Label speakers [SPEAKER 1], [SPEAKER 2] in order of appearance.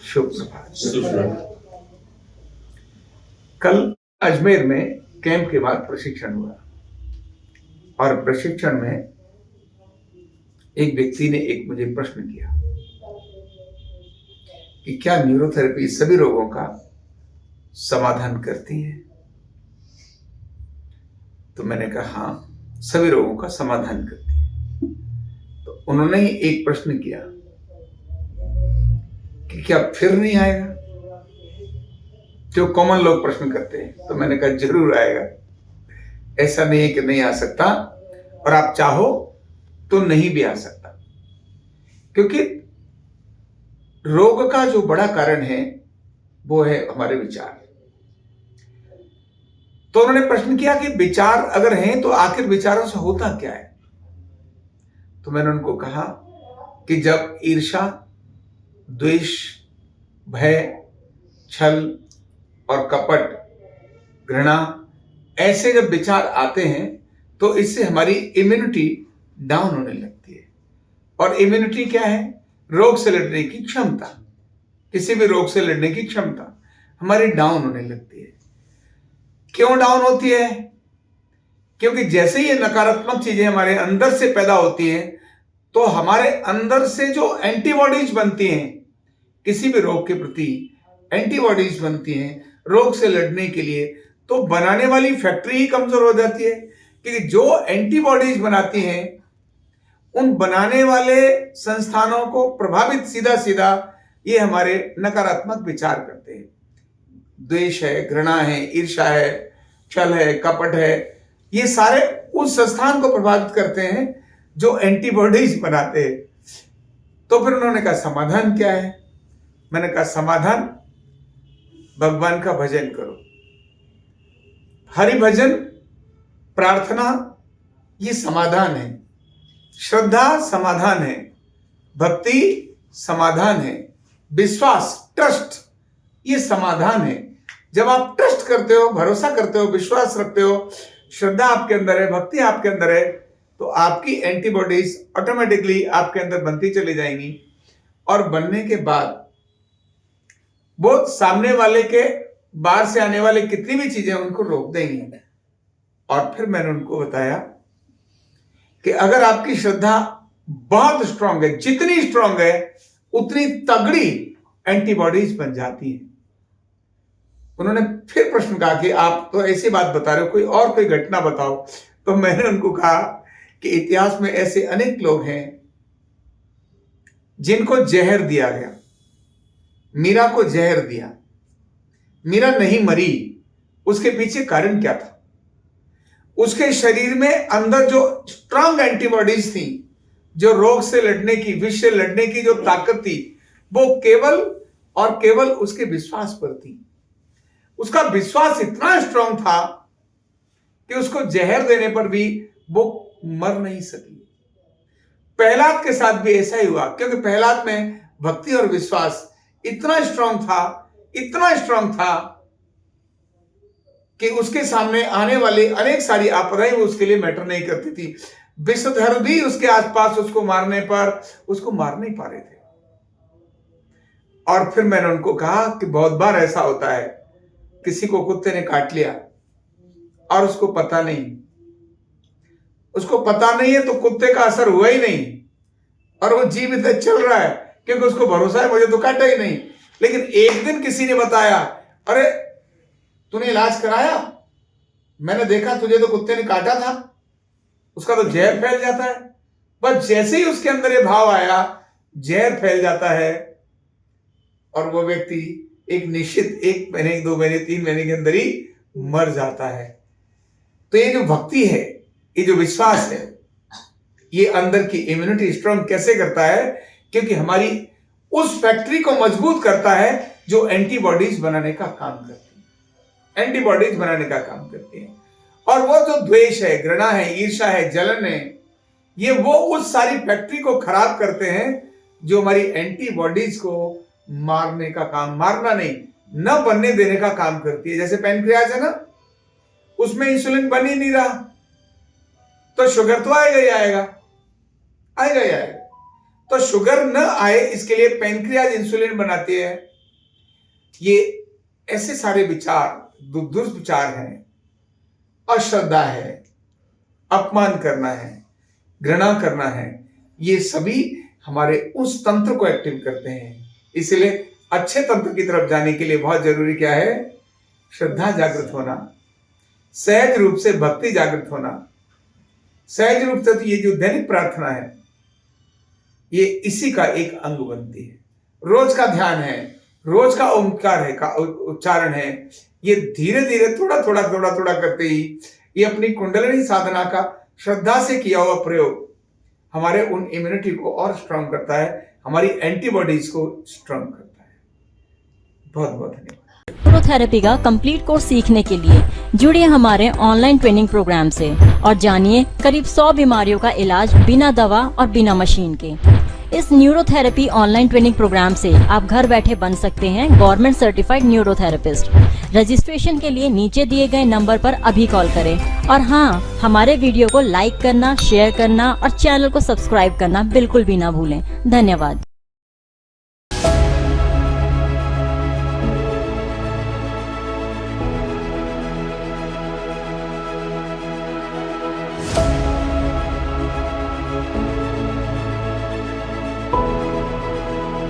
[SPEAKER 1] शुभ प्रभात। कल अजमेर में कैंप के बाद प्रशिक्षण हुआ और प्रशिक्षण में एक व्यक्ति ने एक मुझे प्रश्न किया कि क्या न्यूरोथेरेपी सभी रोगों का समाधान करती है। तो मैंने कहा हाँ, सभी रोगों का समाधान करती है। तो उन्होंने ही एक प्रश्न किया कि क्या फिर नहीं आएगा, जो कॉमन लोग प्रश्न करते हैं। तो मैंने कहा जरूर आएगा, ऐसा नहीं है कि नहीं आ सकता, और आप चाहो तो नहीं भी आ सकता, क्योंकि रोग का जो बड़ा कारण है वो है हमारे विचार। तो उन्होंने प्रश्न किया कि विचार अगर हैं तो आखिर विचारों से होता क्या है। तो मैंने उनको कहा कि जब ईर्ष्या, द्वेष, भय, छल और कपट, घृणा ऐसे जब विचार आते हैं तो इससे हमारी इम्यूनिटी डाउन होने लगती है। और इम्यूनिटी क्या है? रोग से लड़ने की क्षमता। किसी भी रोग से लड़ने की क्षमता हमारी डाउन होने लगती है। क्यों डाउन होती है? क्योंकि जैसे ही ये नकारात्मक चीजें हमारे अंदर से पैदा होती हैं तो हमारे अंदर से जो एंटीबॉडीज बनती हैं, किसी भी रोग के प्रति एंटीबॉडीज बनती हैं रोग से लड़ने के लिए, तो बनाने वाली फैक्ट्री ही कमजोर हो जाती है। क्योंकि जो एंटीबॉडीज बनाती हैं उन बनाने वाले संस्थानों को प्रभावित सीधा सीधा ये हमारे नकारात्मक विचार करते हैं। द्वेष है, घृणा है, ईर्ष्या है, छल है, कपट है, ये सारे उस संस्थान को प्रभावित करते हैं जो एंटीबॉडीज बनाते हैं। तो फिर उन्होंने कहा समाधान क्या है? मैंने कहा समाधान भगवान का भजन करो। हरि भजन, प्रार्थना ये समाधान है। श्रद्धा समाधान है, भक्ति समाधान है, विश्वास, ट्रस्ट ये समाधान है। जब आप ट्रस्ट करते हो, भरोसा करते हो, विश्वास रखते हो, श्रद्धा आपके अंदर है, भक्ति आपके अंदर है, तो आपकी एंटीबॉडीज ऑटोमेटिकली आपके अंदर बनती चली जाएंगी। और बनने के बाद वो सामने वाले के बाहर से आने वाले कितनी भी चीजें उनको रोक देंगी। और फिर मैंने उनको बताया कि अगर आपकी श्रद्धा बहुत स्ट्रांग है, जितनी स्ट्रांग है उतनी तगड़ी एंटीबॉडीज बन जाती है। उन्होंने फिर प्रश्न कहा कि आप तो ऐसी बात बता रहे हो, कोई और कोई घटना बताओ। तो मैंने उनको कहा कि इतिहास में ऐसे अनेक लोग हैं जिनको जहर दिया गया। मीरा को जहर दिया, मीरा नहीं मरी, उसके पीछे कारण क्या था? उसके शरीर में अंदर जो स्ट्रांग एंटीबॉडीज थी, जो रोग से लड़ने की, विष से लड़ने की जो ताकत थी, वो केवल और केवल उसके विश्वास पर थी। उसका विश्वास इतना स्ट्रांग था कि उसको जहर देने पर भी वो मर नहीं सकी। प्रहलाद के साथ भी ऐसा ही हुआ, क्योंकि प्रहलाद में भक्ति और विश्वास इतना स्ट्रांग था, इतना स्ट्रांग था कि उसके सामने आने वाली अनेक सारी आपदाएं वो उसके लिए मैटर नहीं करती थी। विषधर भी उसके आसपास उसको मारने पर उसको मार नहीं पा रहे थे। और फिर मैंने उनको कहा कि बहुत बार ऐसा होता है, किसी को कुत्ते ने काट लिया और उसको पता नहीं है, तो कुत्ते का असर हुआ ही नहीं और वो जीवित चल रहा है, क्योंकि उसको भरोसा है मुझे तो काटा ही नहीं। लेकिन एक दिन किसी ने बताया, अरे तूने इलाज कराया, मैंने देखा तुझे तो कुत्ते ने काटा था, उसका तो जहर फैल जाता है। बस जैसे ही उसके अंदर ये भाव आया, जहर फैल जाता है और वो व्यक्ति एक निश्चित 1 महीने, 2 महीने, 3 महीने के अंदर ही मर जाता है। तो ये जो भक्ति है, ये जो विश्वास है, ये अंदर की इम्यूनिटी स्ट्रांग कैसे करता है? क्योंकि हमारी उस फैक्ट्री को मजबूत करता है जो एंटीबॉडीज बनाने का काम करती है। और वो जो द्वेष है, घृणा है, ईर्ष्या है, जलन है, ये वो उस सारी फैक्ट्री को खराब करते हैं जो हमारी एंटीबॉडीज को मारने का काम, मारना नहीं, न बनने देने का काम करती है। जैसे पैनक्रियाज है ना, उसमें इंसुलिन बन ही नहीं रहा, तो शुगर तो आएगा ही आएगा। तो शुगर न आए इसके लिए पैनक्रियाज इंसुलिन बनाती है। ये ऐसे सारे विचार दुष्विचार हैं, अश्रद्धा है, अपमान करना है, घृणा करना है, ये सभी हमारे उस तंत्र को एक्टिव करते हैं। इसलिए अच्छे तंत्र की तरफ जाने के लिए बहुत जरूरी क्या है? श्रद्धा जागृत होना, सहज रूप से भक्ति जागृत होना। सहज रूप से तो ये जो दैनिक प्रार्थना है ये इसी का एक अंग बनती है। रोज का ध्यान है, रोज का ओंकार है, का उच्चारण है। ये धीरे धीरे थोड़ा थोड़ा करते ही ये अपनी कुंडलिनी साधना का श्रद्धा से किया हुआ प्रयोग हमारे उन इम्यूनिटी को और स्ट्रांग करता है, हमारी एंटीबॉडीज को स्ट्रांग करता है। बहुत बहुत धन्यवाद।
[SPEAKER 2] न्यूरोथेरेपी का कंप्लीट कोर्स सीखने के लिए जुड़िए हमारे ऑनलाइन ट्रेनिंग प्रोग्राम से और जानिए करीब 100 बीमारियों का इलाज बिना दवा और बिना मशीन के। इस न्यूरोथेरेपी ऑनलाइन ट्रेनिंग प्रोग्राम से आप घर बैठे बन सकते हैं गवर्नमेंट सर्टिफाइड न्यूरोथेरेपिस्ट। रजिस्ट्रेशन के लिए नीचे दिए गए नंबर पर अभी कॉल करें और हाँ, हमारे वीडियो को लाइक करना, शेयर करना और चैनल को सब्सक्राइब करना बिल्कुल भी ना भूलें। धन्यवाद।